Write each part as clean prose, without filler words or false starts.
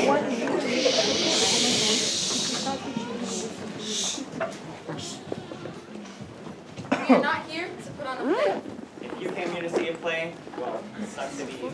We are not here to put on a play. If you came here to see a play, well, it sucks to be you.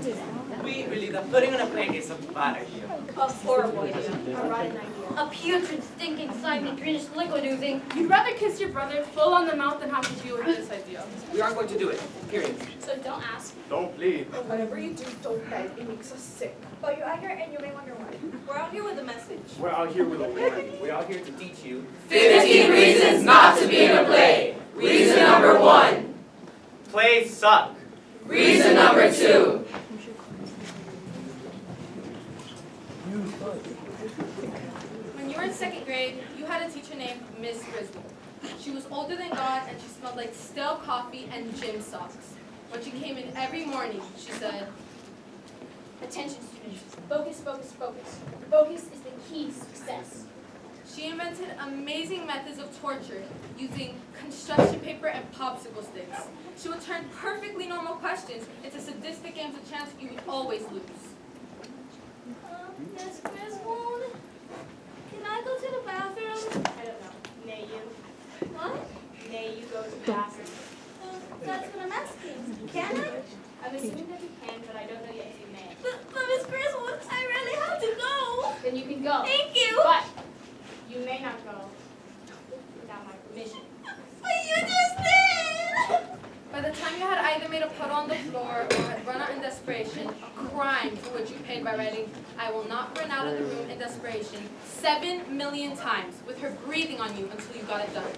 We believe that putting on a play is a bad idea. A horrible idea. A rotten idea. A putrid, stinking, slimy, greenish liquid oozing. You'd rather kiss your brother full on the mouth than have to deal with this idea. We aren't going to do it, period. So don't ask. Don't plead. Whatever you do, don't beg. It makes us sick. But you're out here and you may wonder why. We're out here with a message. We're out here with a warning. We're out here to teach you 15 reasons not to be in a play. Reason number 1. plays suck. Reason number 2. When you were in 2nd grade, you had a teacher named Miss Griswold. She was older than God, and she smelled like stale coffee and gym socks. When she came in every morning, she said, Attention, students. Focus, focus, focus. Focus is the key to success. she invented amazing methods of torture using construction paper and popsicle sticks. She would turn perfectly normal questions into sadistic games of chance you would always lose. Miss Griswold, can I go to the bathroom? I don't know. Nay, you. What? Nay, you go to the bathroom. That's what I'm asking. Can I? I'm assuming that you can, but I don't know yet if you may. But Miss Griswold, I really have to go. Then you can go. Thank you. But you may not go without my permission. But you just did. By the time you had either made a puddle on the floor or had run out in desperation, a crime for which you paid by writing, "I will not run out of the room in desperation," 7 million times, with her breathing on you until you got it done.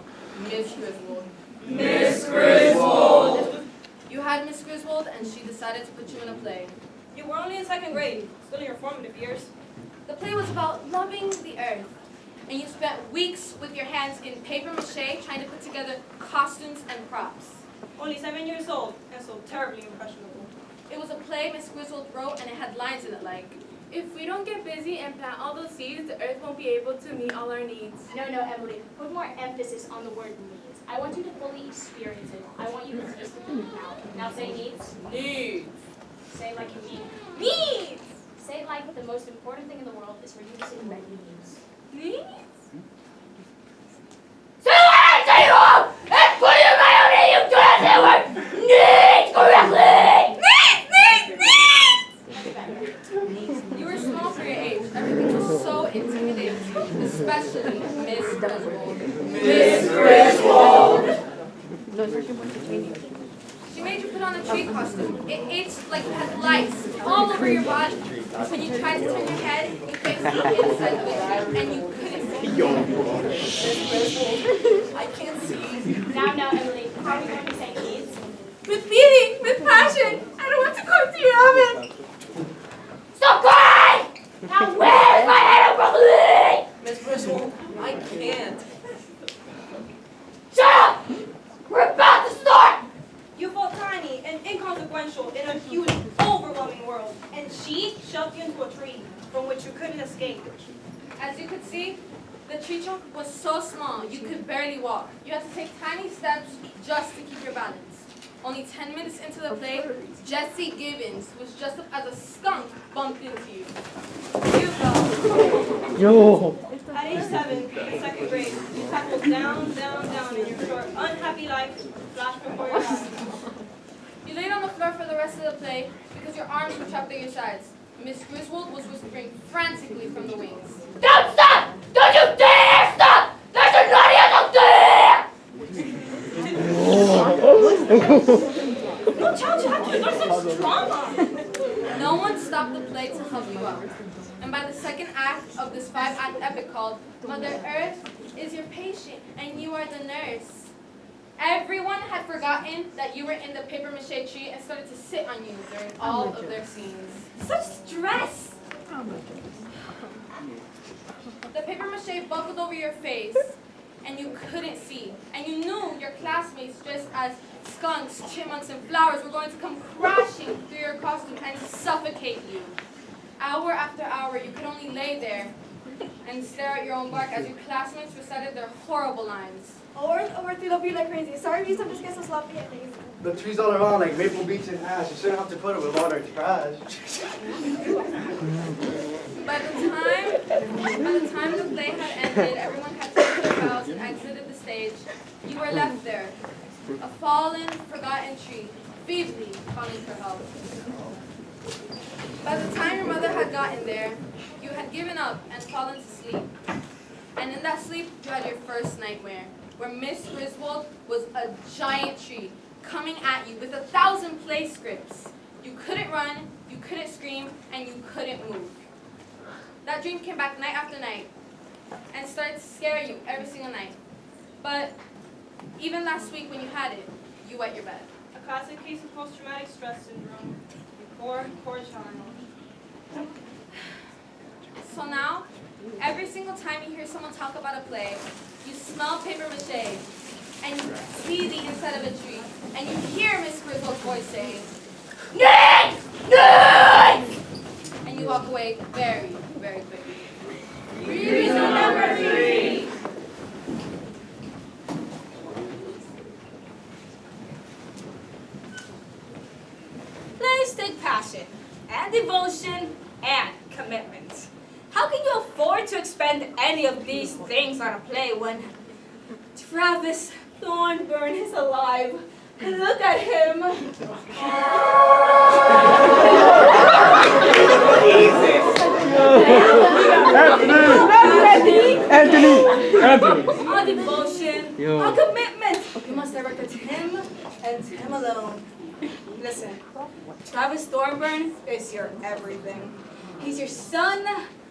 Miss Griswold. Miss Griswold. You had Miss Griswold, and she decided to put you in a play. You were only in 2nd grade, still in your formative years. The play was about loving the earth, and you spent weeks with your hands in paper mache trying to put together costumes and props. Only 7 years old, and so terribly impressionable. It was a play Miss Griswold wrote, and it had lines in it like, If we don't get busy and plant all those seeds, the earth won't be able to meet all our needs. No, Emily. Put more emphasis on the word needs. I want you to fully experience it. I want you to taste it now. Now say needs. needs. Say it like you mean it. Needs. Say it like the most important thing in the world is for you to sit and write needs. Needs? Say what I tell you all! And put in my own name, you do not say the word needs correctly! Much better. You were small for your age. Everything was so intimidating to you, especially Miss Griswold. Miss Griswold. She made you put on a tree costume. It itched like you had lice all over your body. When you tried to turn your head, you faced the inside of the tree, and you couldn't see. I can't see. Now, Emily, how are we going to say needs? With feeling, with passion. I don't want to come to your oven. Stop crying! Now where's my head of broccoli? Miss Griswold, I can't. Shut up! We're about to start! You felt tiny and inconsequential in a huge, overwhelming world, and she shoved you into a tree from which you couldn't escape. As you could see, the tree trunk was so small you could barely walk. You had to take tiny steps just to keep your balance. Only 10 minutes into the play, Jesse Gibbons, who was dressed up as a skunk, bumped into you. You fell. Yo. At age 7, in 2nd grade, you tackled down, and your short, unhappy life flashed before your eyes. You laid on the floor for the rest of the play because your arms were trapped at your sides. Miss Griswold was whispering frantically from the wings. Don't stop! Don't you dare stop! There's a naughty out there! No child should have to endure such trauma. No one stopped the play to help you up. And by the 2nd act of this 5-act epic called Mother Earth is your patient and you are the nurse, everyone had forgotten that you were in the paper mache tree and started to sit on you during all of their scenes. Such stress. The paper mache buckled over your face, and you couldn't see. And you knew your classmates dressed as skunks, chipmunks, and flowers were going to come crashing through your costume and suffocate you. Hour after hour, you could only lay there and stare at your own bark as your classmates recited their horrible lines. Oh, Earth, we love you like crazy. Sorry we sometimes get so sloppy and lazy. The trees all around like maple beach and ash. You shouldn't have to put it with water. It's trash. By the time By the time the play had ended, everyone had taken their bows and exited the stage. You were left there, a fallen, forgotten tree, feebly calling for help. By the time your mother had gotten there, you had given up and fallen to sleep. And in that sleep, you had your first nightmare, where Miss Griswold was a giant tree coming at you with 1,000 play scripts. You couldn't run, you couldn't scream, and you couldn't move. That dream came back night after night and started to scare you every single night. But even last week when you had it, you wet your bed. A classic case of post-traumatic stress syndrome. Poor child. So now, every single time you hear someone talk about a play, you smell paper mache, and you see the inside of a tree, and you hear Miss Griswold's voice say, Nick! Nick! and you walk away very, very quickly. Reason number 3. Plays take passion and devotion and commitment. How can you afford to expend any of these things on a play when Travis Thornburn is alive? Look at him. Anthony! On devotion, on commitment. You must direct it to him and to him alone. Listen, Travis Thornburn is your everything. He's your sun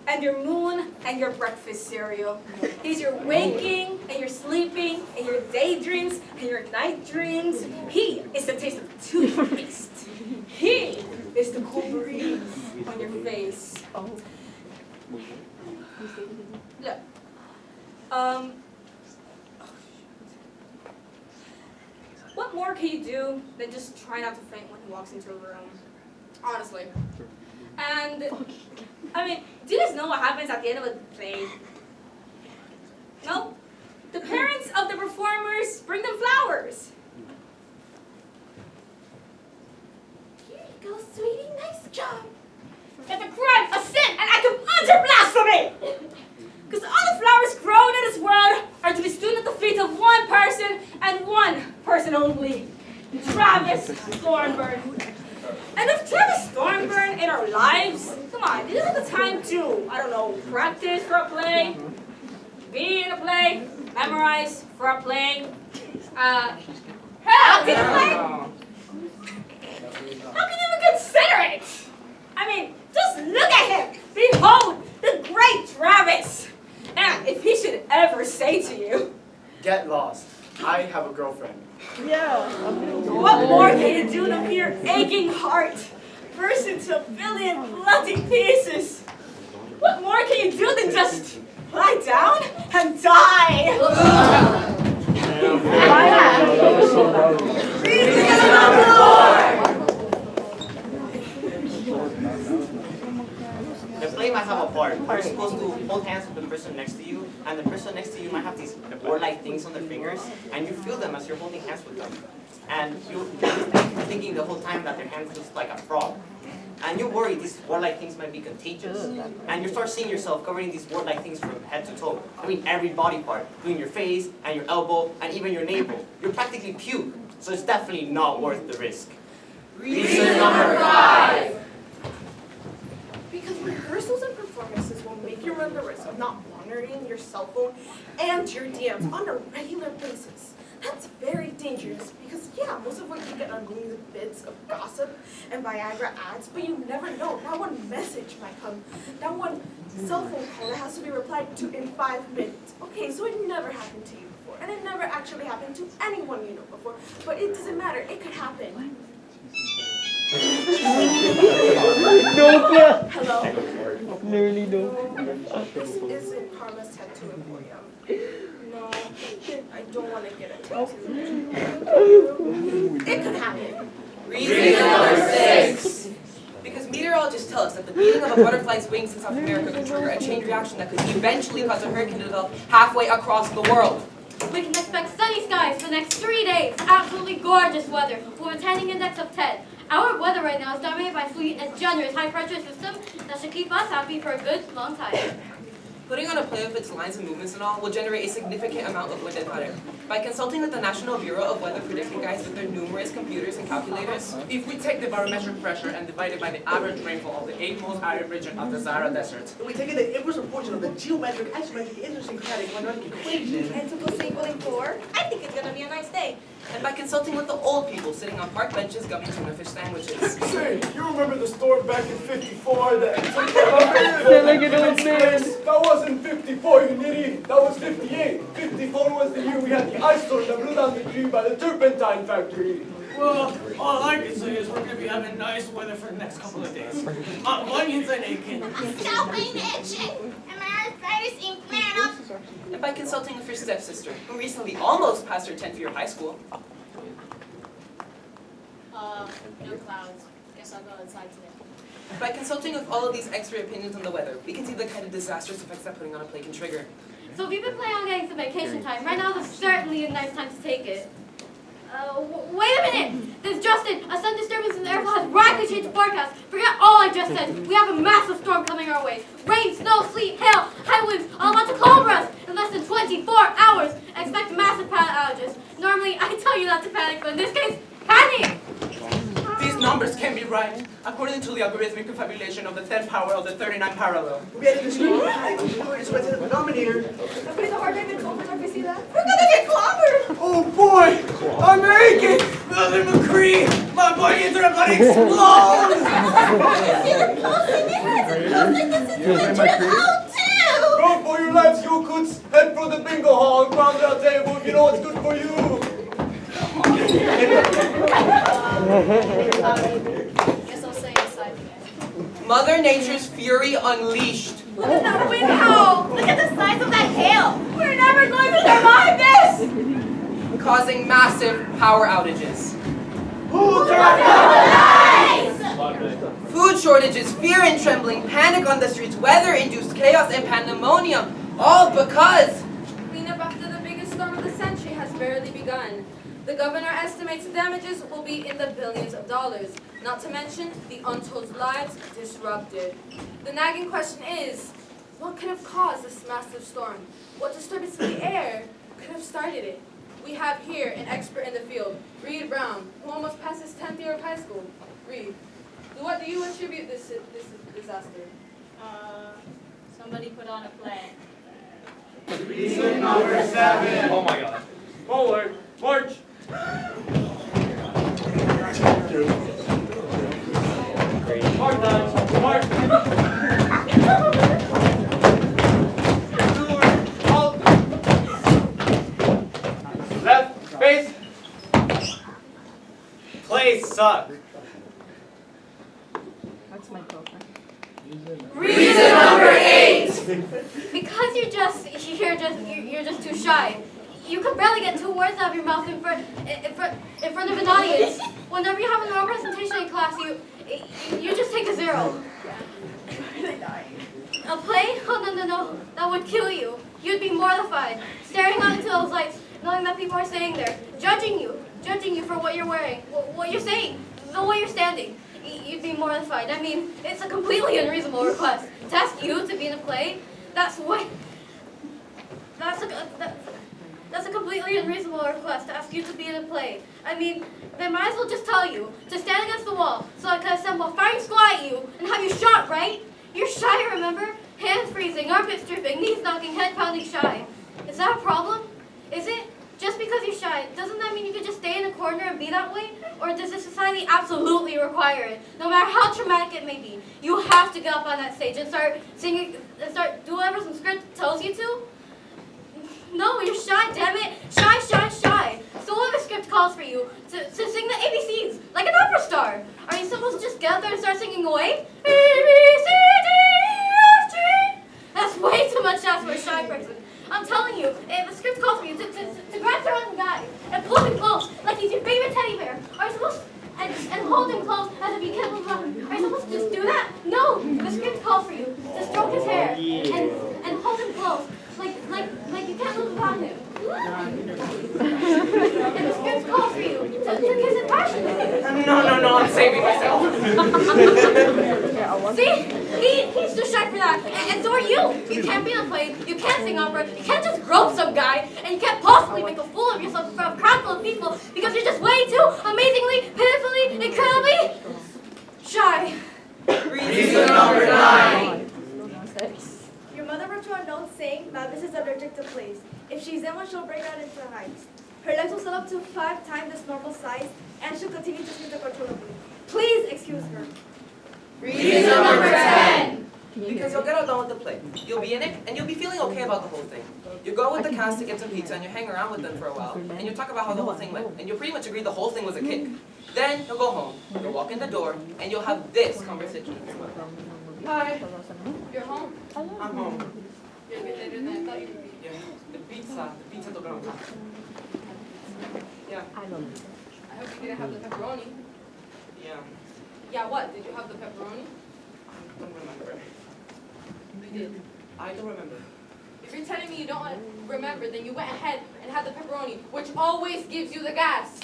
and your moon and your breakfast cereal. He's your waking and your sleeping and your daydreams and your night dreams. He is the taste of toothpaste. He is the cool breeze on your face. Look, what more can you do than just try not to faint when he walks into a room? Honestly. And, I mean, do you guys know what happens at the end of a play? No? The parents of the performers bring them flowers. Here you go, sweetie. Nice job. That's a crime, a sin, an act of utter blasphemy! Because all the flowers grown in this world are to be stood at the feet of one person and one person only. Travis Thornburn. And if Travis Thornburn in our lives, come on, this is the time to, I don't know, practice for a play, be in a play, memorize for a play, hell, did a play? How can you even consider it? I mean, just look at him. Behold, the great Travis. And if he should ever say to you, Get lost. I have a girlfriend. what more can you do to your aching heart burst into a billion bloody pieces? What more can you do than just lie down and die? Reason number 4. The play might have a part. You're supposed to hold hands with the person next to you, and the person next to you might have these board-like things on their fingers, and you feel them as you're holding hands with them. And you're thinking the whole time that their hand feels like a frog. And you worry these board-like things might be contagious. And you start seeing yourself covering these board-like things from head to toe. I mean, every body part, including your face, and your elbow, and even your navel. You're practically puke, so it's definitely not worth the risk. Reason number 5. Because rehearsals and performances will make you run the risk of not monitoring your cell phone and your DMs on a regular basis. That's very dangerous because, yeah, most of what you get are only the bits of gossip and Viagra ads, but you never know. That one message might come. That one cell phone call that has to be replied to in 5 minutes. Okay, so it never happened to you before, and it never actually happened to anyone you know before, but it doesn't matter. It could happen. Hello? Nearly no. This isn't Karma's Tattoo Emporium. No, I don't want to get a tattoo. It could happen. Reason number 6. Because meteorologists tell us that the beating of a butterfly's wings in South America could trigger a chain reaction that could eventually cause a hurricane to develop halfway across the world. We can expect sunny skies for the next 3 days. Absolutely gorgeous weather with a tanning index of 10. Our weather right now is dominated by a sweet and generous high-pressure system that should keep us happy for a good long time. Putting on a play of its lines and movements and all will generate a significant amount of wind and weather. By consulting with the National Bureau of Weather Prediction Guides with their numerous computers and calculators, If we take the barometric pressure and divide it by the average rainfall of the 8 most arid region of the Sahara Desert, We take the inverse proportion of the geometric, isometric, idiosyncratic, quadratic equation. And to go equaling 4, I think it's gonna be a nice day. and by consulting with the old people sitting on park benches gumming tuna fish sandwiches. Say, you remember the storm back in 54 that took like an old man. That wasn't 54, you idiot. That was 58. 54 was the year we had the ice storm that blew down the tree by the turpentine factory. well, all I can say is we're going to be having nice weather for the next couple of days. My bunions ain't aching. Stop being itching. And my arthritis ain't flaring up. And by consulting with your stepsister, who recently almost passed her 10th year of high school. No clouds. Guess I'll go outside today. By consulting with all of these expert opinions on the weather, we can see the kind of disastrous effects that putting on a play can trigger. So if you've been planning on getting some vacation time, right now is certainly a nice time to take it. Wait a minute! This is Justin! A sudden disturbance in the airflow has radically changed the forecast. Forget all I just said. We have a massive storm coming our way. Rain, snow, sleet, hail, high winds, all about to clobber us in less than 24 hours. Expect massive power outages. Normally, I tell you not to panic, but in this case, panic! These numbers can't be right. According to the algorithmic confabulation of the 10th power of the 39 parallel. We had to destroy it's what's in the denominator. Putting the hard drive in over, can you see that? We're gonna get clobbered! Oh boy! I'm aching! Mother McCree! My bunions are about to explode! You're pulsing it. It feels like this is legit out too. Run for your lives, you coots. Head for the bingo hall, round that table. You know what's good for you. Guess I'll stay inside today. Mother Nature's fury unleashed. Look at that wind howl! Look at the size of that hail! We're never going to survive this! Causing massive power outages. Food shortages, fear and trembling, panic on the streets, weather-induced chaos and pandemonium, all because Cleanup after the biggest storm of the century has barely begun. The governor estimates the damages will be in the billions of dollars, not to mention the untold lives disrupted. The nagging question is, what could have caused this massive storm? What disturbance in the air could have started it? We have here an expert in the field, Reed Brown, who almost passed his 10th year of high school. Reed, to what do you attribute this disaster? Somebody put on a play. Reason number 7. Oh my god. Forward, march. March, march. Halt. Left, face. Plays suck. Reason number 8! Because you're just too shy. You could barely get 2 words out of your mouth in front of an audience. Whenever you have an oral presentation in class, you just take a 0. A play? Oh no, that would kill you. You'd be mortified, staring out into those lights, knowing that people are staying there, judging you for what you're wearing, what you're saying, the way you're standing. You'd be mortified. I mean, it's a completely unreasonable request. To ask you to be in a play, that's a completely unreasonable request to ask you to be in a play. I mean, they might as well just tell you to stand against the wall so I can assemble a firing squad at you and have you shot, right? You're shy, remember? Hands freezing, armpits dripping, knees knocking, head pounding shy. Is that a problem? Is it? Just because you're shy, doesn't that mean you could just stay in a corner and be that way? Or does this society absolutely require it? No matter how traumatic it may be, you have to get up on that stage and start singing, and start do whatever some script tells you to? No, you're shy, damn it. Shy. So what if the script calls for you to sing the ABCs, like an opera star? Are you supposed to just get up there and start singing away? A, B, C, D, F, G. That's way too much to ask for a shy person. I'm telling you, if the script calls for you to grab the random guy and pull him close, like he's your favorite teddy bear, are you supposed and hold him close as if you can't move on? Are you supposed to just do that? No, the script calls for you to stroke his hair and hold him close, like you can't move on him. And the script calls for you to kiss him passionately. No, I'm saving myself. See? He's too shy for that. And so are you. You can't be in a play. You can't sing opera. You can't just grope some guy. And you can't possibly make a fool of yourself in front of a crowd full of people because you're just way too amazingly, pitifully, incredibly shy. Reason number 9. Your mother wrote you a note saying Mavis is allergic to plays. If she's in one, she'll break out into hives. Her legs will swell up to 5 times its normal size, and she'll continue to sneeze uncontrollably. Please excuse her. Reason number 10. Because you'll get along with the play. You'll be in it, and you'll be feeling okay about the whole thing. You go with the cast to get some pizza, and you hang around with them for a while, and you talk about how the whole thing went, and you'll pretty much agree the whole thing was a kick. Then you'll go home, you'll walk in the door, and you'll have this conversation with your mother. Hi. You're home. I'm home. You're a bit later than I thought you would be. Yeah, the pizza took long time. Yeah. I hope you didn't have the pepperoni. Yeah. Yeah, what? Did you have the pepperoni? I don't remember. You did. I don't remember. If you're telling me you don't remember, then you went ahead and had the pepperoni, which always gives you the gas.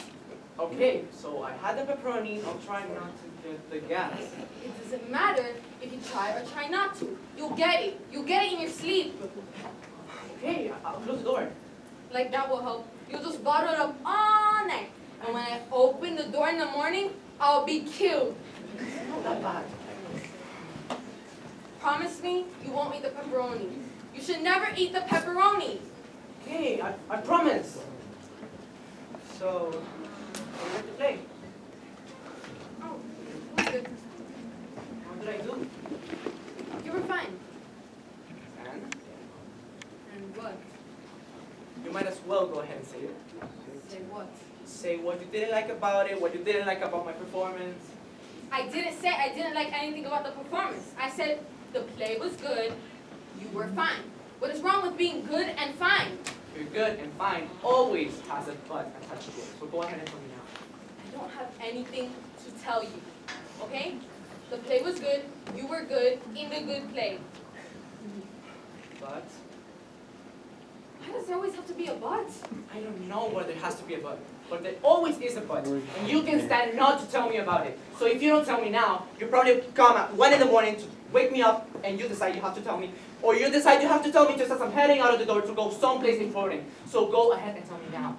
Okay, so I had the pepperoni. I'll try not to get the gas. It doesn't matter if you try or try not to. You'll get it. You'll get it in your sleep. Okay, I'll close the door. Like that will help. You'll just bottle it up all night. And when I open the door in the morning, I'll be killed. Not that bad. Promise me you won't eat the pepperoni. You should never eat the pepperoni. Okay, I promise. So, are you ready to play? Oh, that's good. How did I do? You were fine. And? And what? You might as well go ahead and say it. Say what? Say what you didn't like about it, what you didn't like about my performance. I didn't say I didn't like anything about the performance. I said the play was good, you were fine. What is wrong with being good and fine? You're good and fine always has a but attached to it. So go ahead and tell me now. I don't have anything to tell you, okay? The play was good, you were good in the good play. But? Why does there always have to be a but? I don't know whether there has to be a but. But there always is a but. And you can stand not to tell me about it. So if you don't tell me now, you probably come at 1 in the morning to wake me up and you decide you have to tell me. Or you decide you have to tell me just as I'm heading out of the door to go someplace important. So go ahead and tell me now.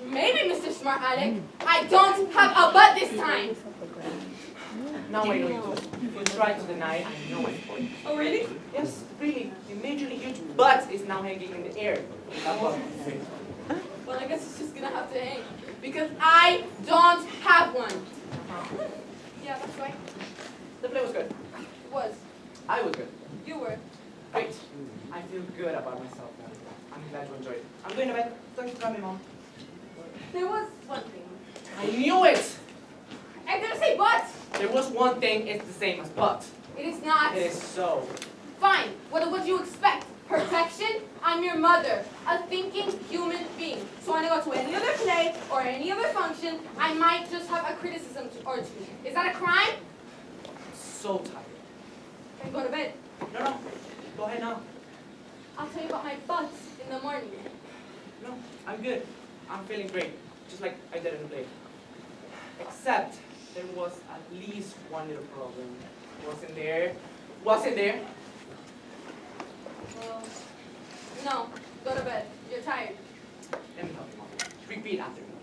Maybe, Mr. Smart Alec, I don't have a but this time. Now I know you do. You try to deny it, I know it. Oh, really? Yes, really. The majorly huge but is now hanging in the air. Well, I guess it's just gonna have to hang. Because I don't have one. Yeah, that's right. The play was good. It was. I was good. You were. Great. I feel good about myself now. I'm glad you enjoyed it. I'm going to bed. Thanks for coming, Mom. There was one thing. I knew it! I didn't say but. There was one thing, it's the same as but. It is not. It is so. Fine. What would you expect? Perfection? I'm your mother, a thinking human being. So when I go to any other play or any other function, I might just have a criticism or two. Is that a crime? So tired. Then go to bed. No. Go ahead now. I'll tell you about my butts in the morning. No, I'm good. I'm feeling great. Just like I did in the play. Except there was at least one little problem. Wasn't there? Well, no. Go to bed. You're tired. Let me help you, Mom. Repeat after me.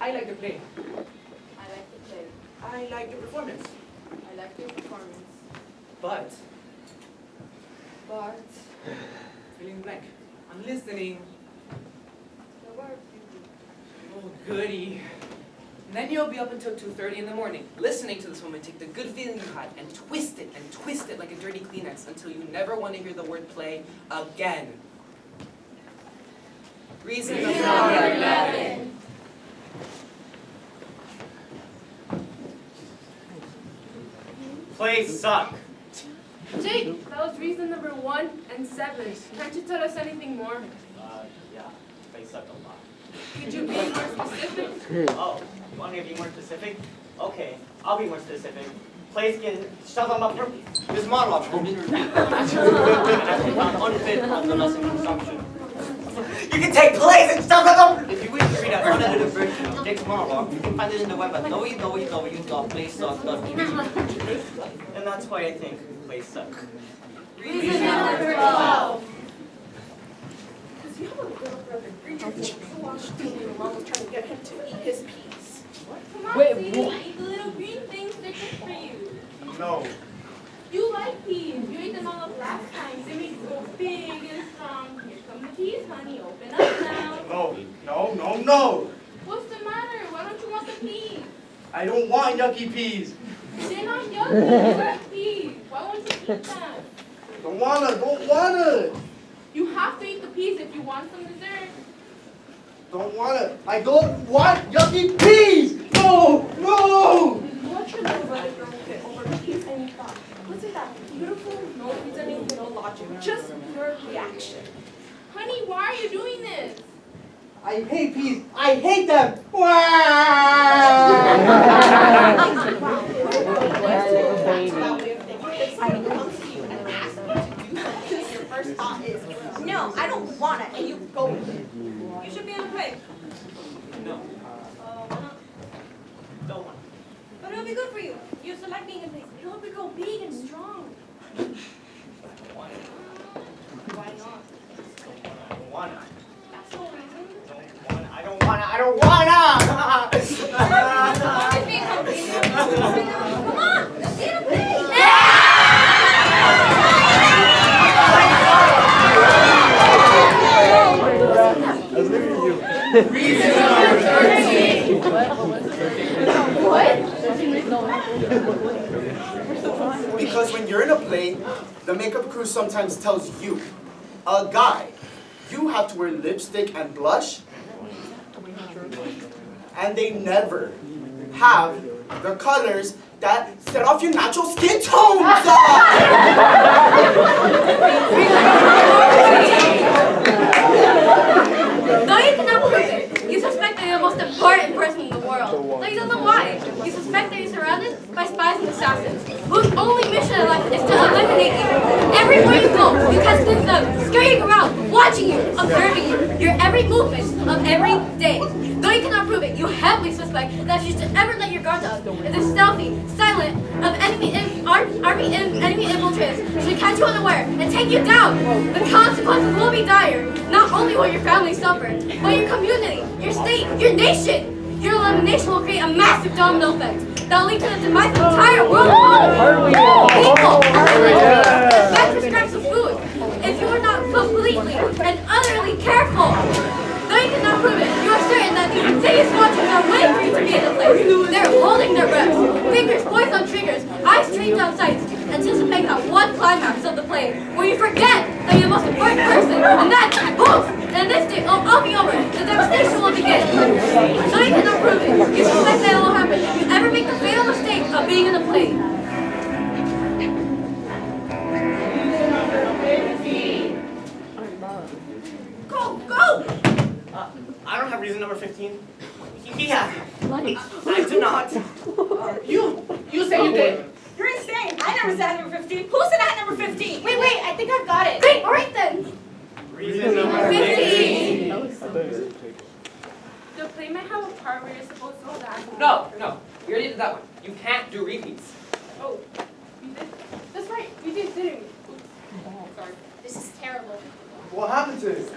I like the play. I like the play. I like your performance. I like your performance. But But feeling blank. I'm listening. there were a few people. Oh, goody. And then you'll be up until 2:30 in the morning, listening to this woman take the good feeling you had and twist it like a dirty Kleenex until you never want to hear the word play again. Reason number 11. Plays suck. Jake, that was reason number 1 and 7. Can't you tell us anything more? Yeah, plays suck a lot. Could you be more specific? Oh, you want me to be more specific? Okay, I'll be more specific. Plays can shove them up for this monologue. And I think I'm unfit of the lesson consumption. You can take plays and stuff like that. If you wish to read an unedited version of Jake's monologue, you can find it in the web at www.playsuck.tv. And that's why I think plays suck. Reason number 12. Because you have a little brother, Green, who watched TV and mom was trying to get him to eat his peas. Come on, Wait, sweetie, what? eat the little green things they're good for you. No. You like peas. You ate them all up last time. They make you go big and strong. Here come the peas, honey. Open up now. No. What's the matter? Why don't you want the peas? I don't want yucky peas. They're not yummy. They're like peas. Why won't you eat them? Don't wanna. You have to eat the peas if you want some dessert. Don't wanna. I don't want yucky peas. No. Watch your little brother grow fit over peas and you thought, wasn't that beautiful? No reasoning, no logic, just pure reaction. Honey, why are you doing this? I hate peas. I hate them. Your first thought is, no, I don't want it, and you go with it. You should be in a play. No, Why not? don't want. But it'll be good for you. You used to like being in plays. It'll help you grow big and strong. Why? Why not? I don't wanna. That's no reason. I don't wanna. It's being healthy. Come on, let's get a play. Reason number 13. Because when you're in a play, the makeup crew sometimes tells you, a guy, you have to wear lipstick and blush. And they never have the colors that set off your natural skin tones. No, you cannot prove it. You suspect that you're the most important person in the world. No, you don't know why. You suspect that you're surrounded by spies and assassins, whose only mission in life is to eliminate you. Everywhere you go, you can see them scurrying around, watching you, observing you, your every movement of every day. Though you cannot prove it, you heavily suspect that if you should ever let your guard down, it is stealthy, silent, of enemy infiltrators should catch you unaware and take you down. The consequences will be dire. Not only will your family suffer, but your community, your state, your nation. Your elimination will create a massive domino effect that will lead to the demise of the entire world. People, bad prescribes of food. If you are not completely and utterly careful, though you cannot prove it, you are certain that these insidious watchers are waiting for you to be in the place. They're holding their breaths, fingers poised on triggers, eyes trained on sights, anticipating that one climax of the play where you forget that you're the most important person, and then, poof! And this day, all be over. The devastation will begin. Though you cannot prove it, you suspect that it will happen if you ever make the fatal mistake of being in a play. Go! I don't have reason number 15. He has it. I do not. You say you did. You're insane. I never said number 15. Who said I had number 15? Wait, I think I've got it. Great, alright then. Reason number 15. The play might have a part where you're supposed to hold that. No, we already did that one. You can't do repeats. Oh, we did? That's right, we did, didn't we? Oops. Sorry. This is terrible. What happened to it?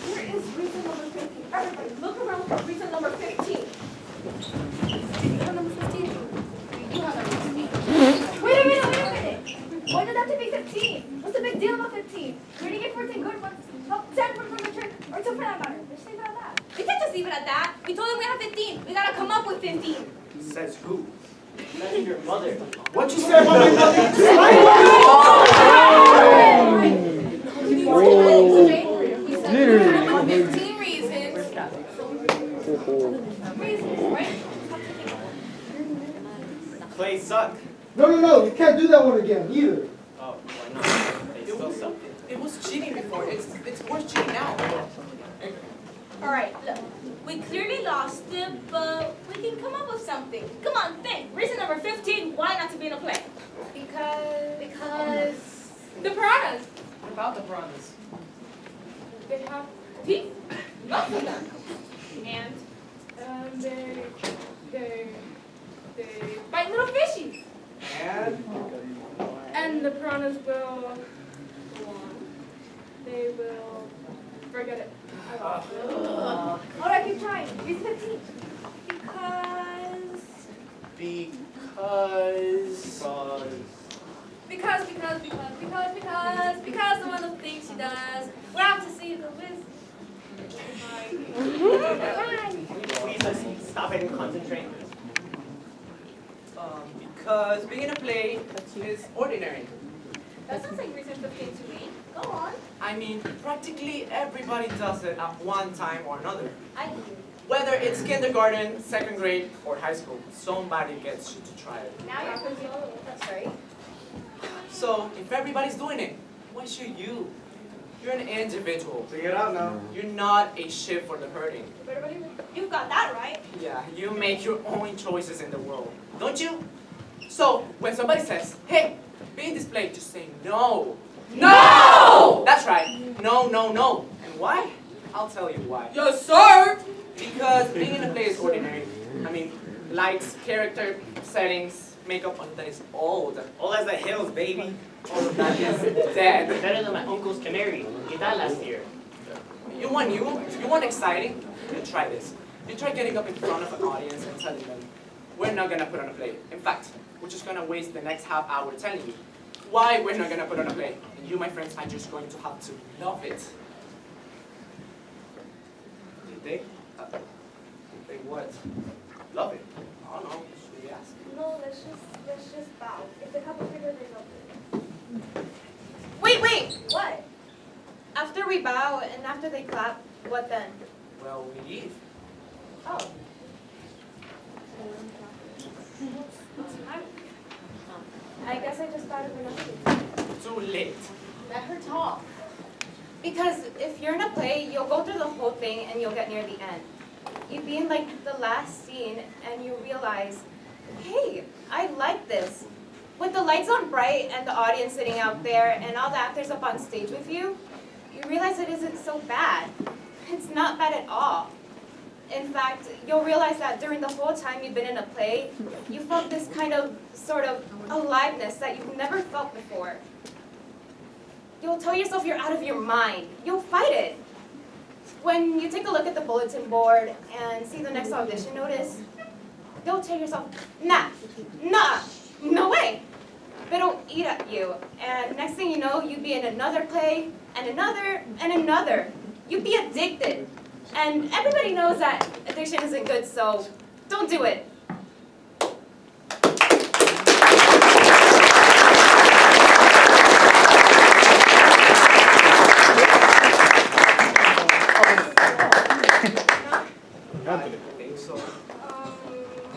Here is reason number 15. Everybody, look around for reason number 15. Reason number 15. You have that recipe. Wait a minute. Why did that have to be 15? What's the big deal about 15? You're gonna get 14 good ones, about 10 from the church, or 2 for that matter. Just leave it at that. We can't just leave it at that. We told them we have 15. We gotta come up with 15. Says who? That's your mother. What you say about my mother? He said come up with 15 reasons. Reasons, right? Plays suck. No, you can't do that one again either. Oh, why not? They still suck. It was cheating before. It's worse cheating now. Alright, look. We clearly lost it, but we can come up with something. Come on, think. Reason number 15, why not to be in a play? Because the piranhas. What about the piranhas? They have teeth. Lots of them. And They bite little fishies. And the piranhas will go on. They will forget it. All right, keep trying. Reason 15. Because the one of the things she does. We're out to see the wizard. Please just stop it and concentrate. Because being in a play is ordinary. That sounds like reason 15 to me. Go on. I mean, practically everybody does it at one time or another. I do. Whether it's kindergarten, second grade, or high school, somebody gets you to try it. Now you're confused. That's right. So, if everybody's doing it, why should you? You're an individual. Figure it out now. You're not a ship for the herding. you've got that right. Yeah, you make your own choices in the world, don't you? So, when somebody says, hey, be in this play, just say no. No! That's right. No, no, no. And why? I'll tell you why. Yes, sir. Because being in a play is ordinary. I mean, lights, character, settings, makeup, all of that is old. All as the hills, baby. All of that is dead. Better than my uncle's canary. He died last year. You want new? You want exciting? Then try this. You try getting up in front of an audience and telling them, we're not gonna put on a play. In fact, we're just gonna waste the next half hour telling you why we're not gonna put on a play. And you, my friends, are just going to have to love it. Did they? They what? Love it? I don't know. Should we ask? No, let's just bow. If the couple figure, they love it. Wait! What? After we bow and after they clap, what then? Well, we leave. Oh. I guess I just thought of another. Too late. Let her talk. Because if you're in a play, you'll go through the whole thing and you'll get near the end. You'd be in like the last scene and you realize, hey, I like this. With the lights on bright and the audience sitting out there and all the actors up on stage with you, you realize it isn't so bad. It's not bad at all. In fact, you'll realize that during the whole time you've been in a play, you felt this kind of, sort of, aliveness that you've never felt before. You'll tell yourself you're out of your mind. You'll fight it. When you take a look at the bulletin board and see the next audition notice, you'll tell yourself, nah, no way. But it'll eat at you. And next thing you know, you'd be in another play, and another, and another. You'd be addicted. And everybody knows that addiction isn't good, so don't do it.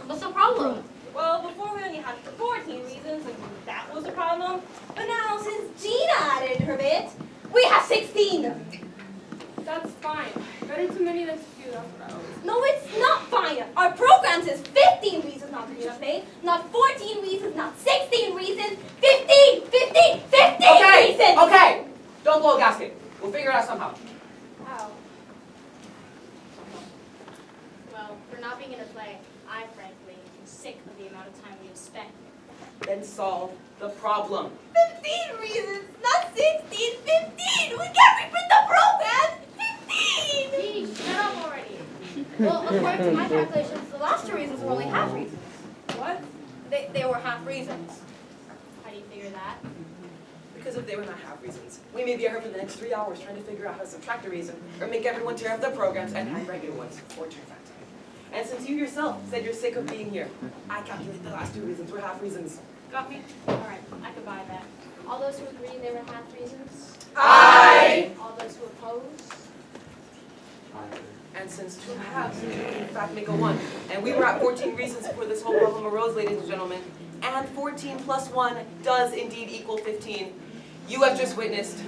What's the problem? Well, before we only had 14 reasons, and that was a problem. But now, since Gina added her bit, we have 16. That's fine. Better too many than too few, that's what I always say. No, it's not fine. Our program says 15 reasons not to be in a play, not 14 reasons, not 16 reasons, 15 reasons! Okay! Don't blow a gasket. We'll figure it out somehow. How? Well, for not being in a play, I frankly am sick of the amount of time we have spent. Then solve the problem. 15 reasons, not 16, 15! We can't reprint the program! 15! Gee, shut up already. Well, according to my calculations, the last two reasons were only half reasons. What? They were half reasons. How do you figure that? Because if they were not half reasons, we may be here for the next 3 hours trying to figure out how to subtract a reason, or make everyone tear up their programs and add regular ones, or turn back time. And since you yourself said you're sick of being here, I calculate the last 2 reasons were half reasons. Got me? Alright, I could buy that. All those who agree they were half reasons? Aye! All those who oppose? And since 2 halves in fact make a 1, and we were at 14 reasons before this whole problem arose, ladies and gentlemen, and 14 plus 1 does indeed equal 15, you have just witnessed